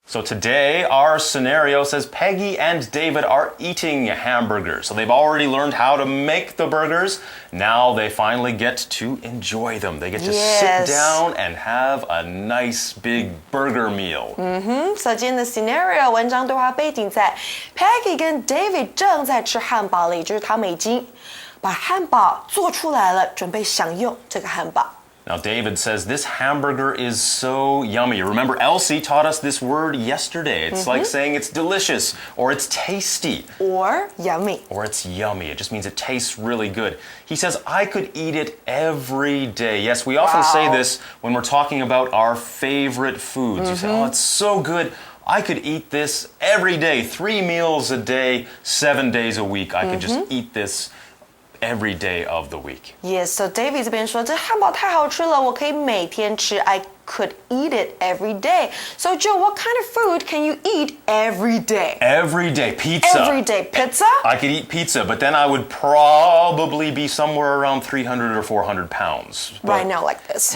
So today, our scenario says Peggy and David are eating hamburgers. So they've already learned how to make the burgers. Now they finally get to enjoy them. They get to sit down and have a nice big burger meal. So 今天的 scenario 文章对话背景在 Peggy 跟 David 正在吃汉堡了，也就是他们已经把汉堡做出来了，准备享用这个汉堡。Now, David says, this hamburger is so yummy. Remember, Elsie taught us this word yesterday. It's like saying it's delicious, or it's tasty. Or yummy. Or it's yummy. It just means it tastes really good. He says, I could eat it every day. Yes, we often say this when we're talking about our favorite foods. You say, oh, it's so good. I could eat this every day. 3 meals a day, 7 days a week. I could just eat this every day of the week. Yes, so David 这边说这汉堡太好吃了，我可以每天吃。I could eat it every day. So Joe, what kind of food can you eat every day? Every day, pizza. Every day, pizza? I could eat pizza, but then I would probably be somewhere around 300 or 400 pounds. Right now, like this.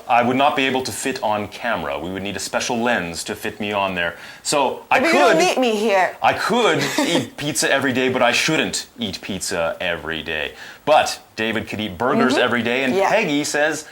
I would not be able to fit on camera. We would need a special lens to fit me on there. So Maybe you don't need me here. I could eat pizza every day, but I shouldn't eat pizza every day. But David could eat burgers every day, and Peggy says,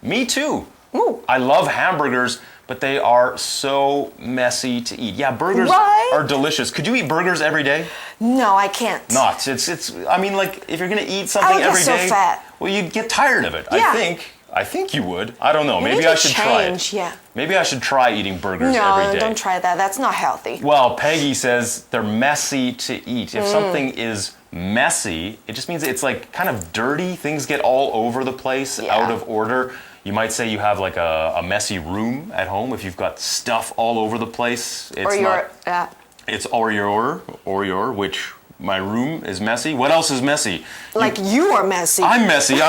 me too. Ooh. I love hamburgers, but they are so messy to eat. Yeah, burgers are delicious. Could you eat burgers every day? No, I can't. Not. I mean, like, if you're going to eat something every day, so fat. Well, you'd get tired of it. Yeah. I think you would. I don't know. Maybe I should try it. Yeah. Maybe I should try eating burgers every day. No, don't try that. That's not healthy. Well, Peggy says they're messy to eat. If something is messy, it just means it's like kind of dirty. Things get all over the place, out of order. You might say you have like a messy room at home if you've got stuff all over the place. It's or which my room is messy. What else is messy? Like you are messy. I'm messy.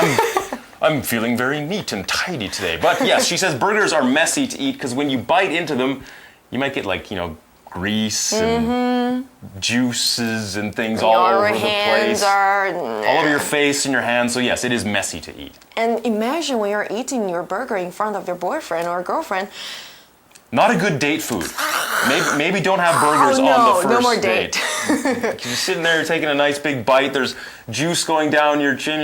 I'm feeling very neat and tidy today. But yes, she says burgers are messy to eat because when you bite into them, you might get like, grease and juices and things all over the place. All over your face and your hands. So yes, it is messy to eat. And imagine when you're eating your burger in front of your boyfriend or girlfriend. Not a good date food. Maybe don't have burgers on the first no more date. You're sitting there, you're taking a nice big bite. There's juice going down your chin.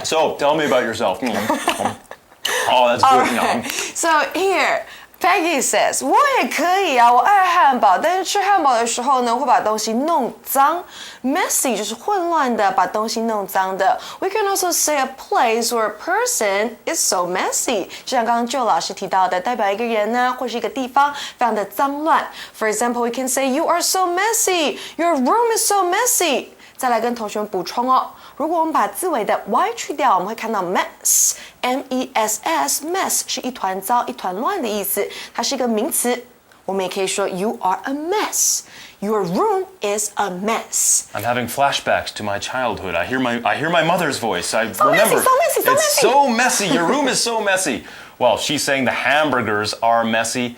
So tell me about yourself. Oh, that's good. Right. So here. Peggy says, 我也可以啊，我爱汉堡，但是吃汉堡的时候呢，会把东西弄脏。Messy 就是混乱的，把东西弄脏的。We can also say a place or a person is so messy， 就像刚刚 Joe 老师提到的，代表一个人呢，或是一个地方非常的脏乱。For example, we can say you are so messy, your room is so messy。再来跟同学们补充哦，如果我们把字尾的 y 去掉，我们会看到 mess，mess 是一团糟、一团乱的意思，它是一个名词。我们也可以说 you are a mess. Your room is a mess. I'm having flashbacks to my childhood. I hear my mother's voice. I so remember. Messy, it's so messy. Your room is so messy. Well, she's saying the hamburgers are messy.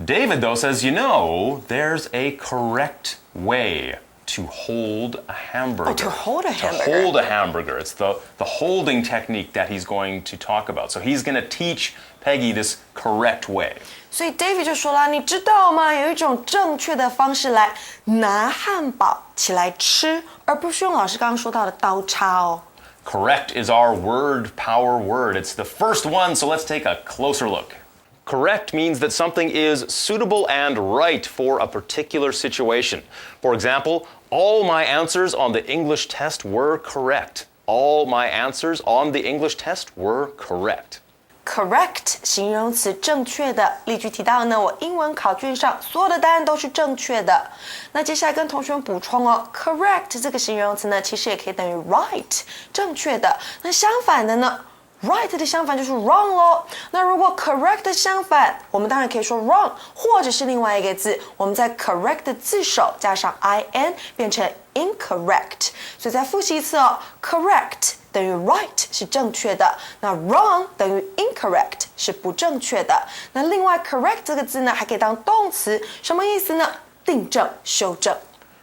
David, though, says, there's a correct way to hold a hamburger. Oh, to hold a hamburger. To hold a hamburger. It's the holding technique that he's going to talk about. So he's going to teach Peggy this correct way. 所以 David 就说了，你知道吗？有一种正确的方式来拿汉堡起来吃，而不是用老师刚刚说到的刀叉哦。Correct is our word power word. It's the first one, so let's take a closer look. Correct means that something is suitable and right for a particular situation. For example, all my answers on the English test were correct. All my answers on the English test were correct. Correct 形容词正确的，例句提到呢，我英文考卷上所有的答案都是正确的。那接下来跟同学们补充哦 ，correct 这个形容词呢，其实也可以等于 right 正确的。那相反的呢？ Right 的相反就是 wrong 咯。那如果 correct 的相反，我们当然可以说 wrong， 或者是另外一个字，我们在 correct 的字首加上 in， 变成 incorrect。所以再复习一次哦 ，correct 等于 right 是正确的，那 wrong 等于 incorrect 是不正确的。那另外 correct 这个字呢，还可以当动词，什么意思呢？订正、修正。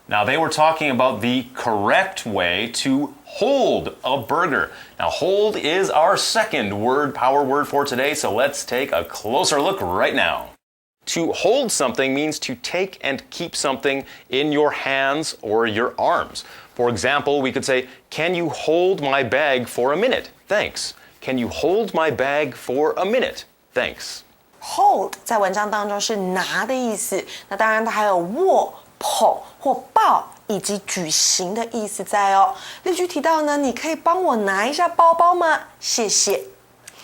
Now, they were talking about the correct way to hold a burger. Now, hold is our second power word for today, so let's take a closer look right now. To hold something means to take and keep something in your hands or your arms. For example, we could say, "Can you hold my bag for a minute? Thanks." Can you hold my bag for a minute? Thanks. Hold 在文章当中是拿的意思，那当然它还有握、捧或抱以及举行的意思在哦。例句提到呢，你可以帮我拿一下包包吗？谢谢。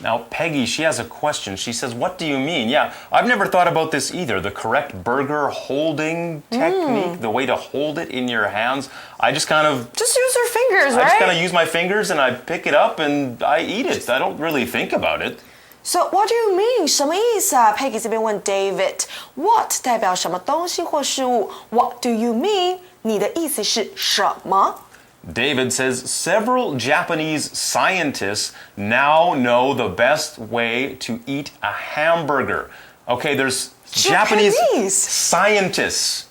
Now, Peggy, she has a question. She says, "What do you mean?" Yeah, I've never thought about this either. The correct burger holding technique, the way to hold it in your hands. I just kind of... Just use your fingers, right? I just kind of use my fingers and I pick it up and I eat it. I don't really think about it. So what do you mean? 什么意思啊 ？Peggy 这边问 David。What 代表什么东西或事物 ？What do you mean？ 你的意思是什么？ David says several Japanese scientists now know the best way to eat a hamburger. Okay, there's Japanese scientists.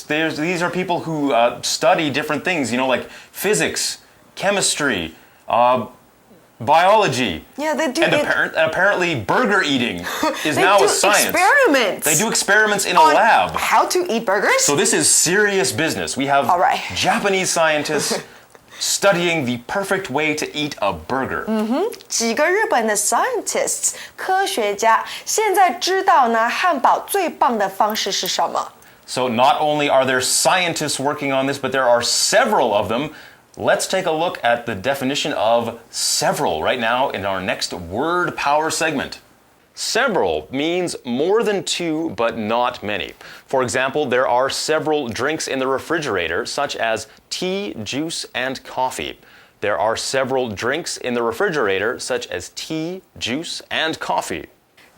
These are people who study different things, you know, like physics, chemistry, biology. Yeah, they do. And apparently burger eating is now a science. Experiments. They do experiments in a lab. How to eat burgers? So this is serious business. We have Japanese scientists studying the perfect way to eat a burger. 几个日本的 scientists 科学家现在知道呢，汉堡最棒的方式是什么？ So not only are there scientists working on this, but there are several of them. Let's take a look at the definition of several right now in our next word power segment. Several means more than two, but not many. For example, there are several drinks in the refrigerator, such as tea, juice, and coffee. There are several drinks in the refrigerator, such as tea, juice, and coffee.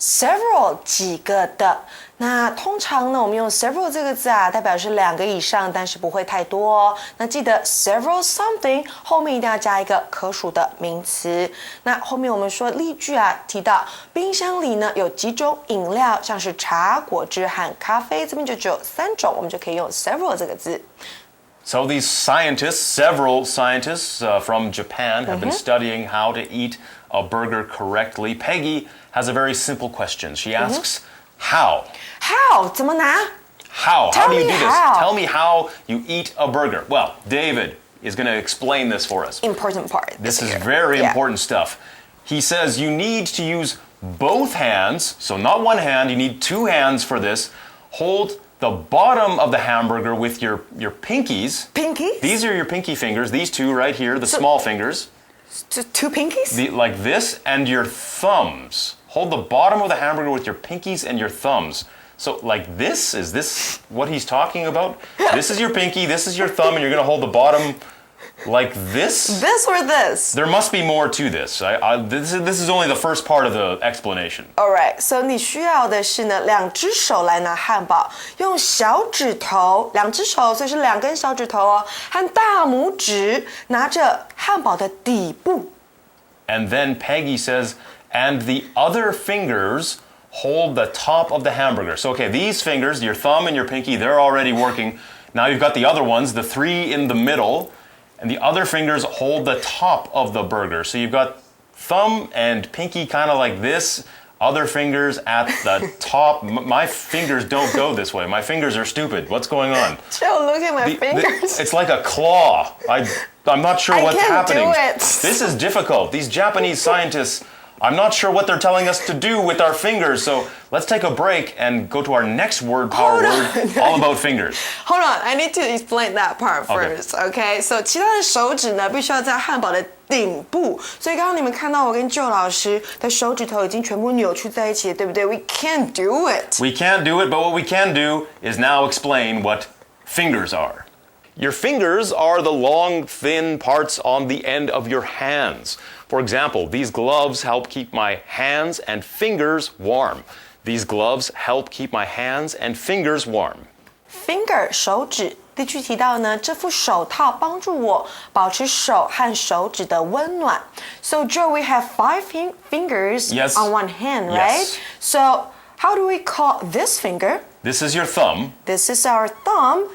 Several 几个的，那通常呢，我们用 several 这个字啊，代表是两个以上，但是不会太多哦。那记得 several something 后面一定要加一个可数的名词。那后面我们说例句啊，提到冰箱里呢有几种饮料，像是茶、果汁和咖啡，这边就只有3种，我们就可以用 several 这个字。So these scientists, several scientists from Japan have been studying how to eat a burger correctly. Peggy has a very simple question. She asks, how? How? 怎么拿？ How? How do you do this? How. Tell me how you eat a burger. Well, David is going to explain this for us. Important part. This is very important stuff. He says you need to use both hands, so not one hand, you need 2 hands for this. Hold the bottom of the hamburger with your pinkies. Pinkies? These are your pinky fingers, these 2 right here, the small fingers. 2 pinkies? Like this, and your thumbs. Hold the bottom of the hamburger with your pinkies and your thumbs. So like this, is this what he's talking about? This is your pinky, this is your thumb, and you're going to hold the bottom like this? This or this? There must be more to this. This is only the first part of the explanation. Alright, so 你需要的是呢，2只手来拿汉堡，用小指头，2只手，所以是2根小指头哦，和大拇指拿着汉堡的底部。And then Peggy says, and the other fingers hold the top of the hamburger. So okay, these fingers, your thumb and your pinky, they're already working. Now you've got the other ones, the 3 in the middle. And the other fingers hold the top of the burger. So you've got thumb and pinky kind of like this, other fingers at the top. My fingers don't go this way. My fingers are stupid. What's going on? Joe, look at my fingers. It's like a claw. I'm not sure what's happening. I can't do it. This is difficult. These Japanese scientists, I'm not sure what they're telling us to do with our fingers. So let's take a break and go to our next word power word all about fingers. Hold on, I need to explain that part first. Okay, so 其他的手指呢，必须要在汉堡的顶部。所以刚刚你们看到我跟Joe老师的手指头已经全部扭曲在一起了，对不对？ We can't do it. We can't do it, but what we can do is now explain what fingers are. Your fingers are the long, thin parts on the end of your hands. For example, these gloves help keep my hands and fingers warm. These gloves help keep my hands and fingers warm. Finger 手指，例句提到呢，这副手套帮助我保持手和手指的温暖。So Joe, we have 5 fingers on one hand, right? Yes. So how do we call this finger? This is your thumb. This is our thumb.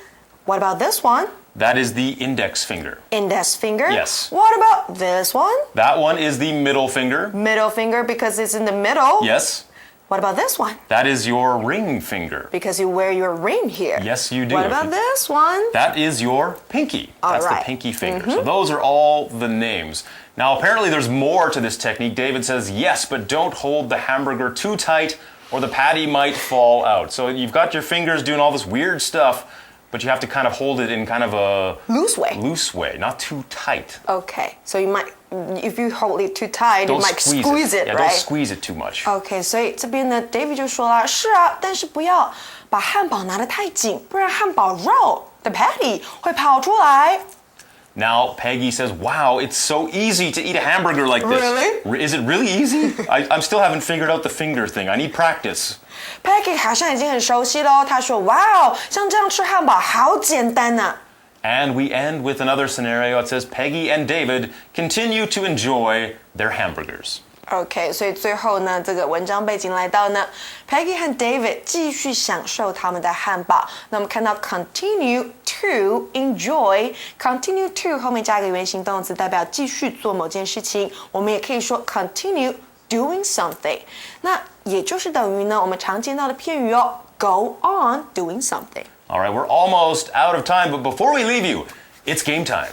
What about this one? That is the index finger. Index finger? Yes. What about this one? That one is the middle finger. Middle finger because it's in the middle. Yes. What about this one? That is your ring finger. Because you wear your ring here. Yes, you do. What about this one? That is your pinky. That's right. the pinky finger. So those are all the names. Now, apparently there's more to this technique. David says, yes, but don't hold the hamburger too tight or the patty might fall out. So you've got your fingers doing all this weird stuff, but you have to kind of hold it in kind of a loose way, not too tight. Okay, so you might, if you hold it too tight, you might squeeze it, yeah, right? Don't squeeze it too much. Okay, 所以这边呢 ，David 就说了，是啊，但是不要把汉堡拿得太紧，不然汉堡肉 the patty 会跑出来。Now, Peggy says, wow, it's so easy to eat a hamburger like this. Really? Is it really easy? I still haven't figured out the finger thing. I need practice. Peggy 好像已经很熟悉喽。她说：“哇哦，像这样吃汉堡好简单呐。” And we end with another scenario. It says Peggy and David continue to enjoy their hamburgers. OK， 所以最后呢，这个文章背景来到呢 ，Peggy 和 David 继续享受他们的汉堡。那我们看到 continue to enjoy，continue to 后面加个原形动词，代表继续做某件事情。我们也可以说 continue doing something， 那也就是等于呢我们常见到的片语哦 ，go on doing something。All right, we're almost out of time, but before we leave you, it's game time.